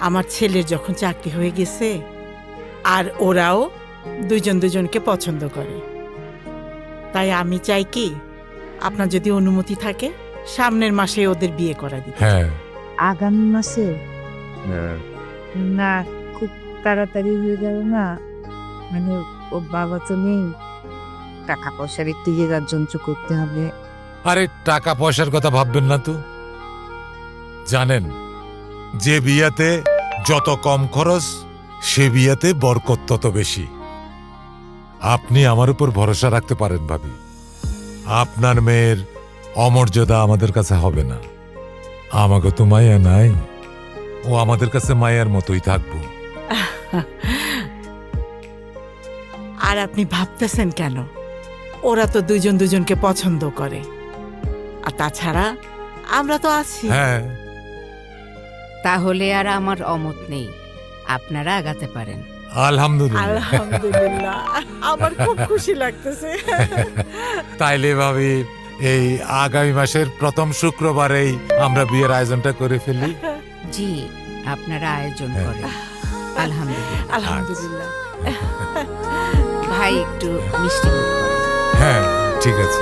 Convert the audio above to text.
আমার ছেলের যখন চাকরি হয়ে গেছে আর ওরাও দুজন দুজনকে পছন্দ করে, তাই আমি চাই কি আপনার যদি অনুমতি থাকে সামনের মাসে ওদের বিয়ে করা দিতে। হ্যাঁ আগামী মাসে না, খুব তাড়াতাড়ি হয়ে গেল না? মানে ও বাবা তো নেই, টাকা পয়সার একটু জোগাড় যন্ত্র করতে হবে। আরে টাকা পয়সার কথা ভাববেন না তো। জানেন, যে বিয়াতে যত কম খরচ সে বিয়াতে বরকত তত বেশি। আপনি আমার উপর ভরসা রাখতে পারেন ভাবি। আপনার মেয়ের অমর্যাদা আমাদের কাছে হবে না। আমাকে তো মায়া নাই, ও আমাদের কাছে মায়ার মতোই থাকবো। আর আপনি ভাবতেছেন কেন? ওরা তো দুজন দুজনকে পছন্দ করে, আর তাছাড়া আমরা তো আছি। হ্যাঁ তাহলে আর আমার অমত নেই, আপনারা আগাতে পারেন। আলহামদুলিল্লাহ। আলহামদুলিল্লাহ, আমার খুব খুশি লাগতেছে। তাইলে ভাবি এই আগামী মাসের প্রথম শুক্রবারেই আমরা বিয়ের আয়োজনটা করে ফেলি। জি, আপনারা আয়োজন হ্যাঁ। করেন। আলহামদুলিল্লাহ। আলহামদুলিল্লাহ। ভাই একটু মিষ্টি মুখ করেন। হ্যাঁ ঠিক আছে।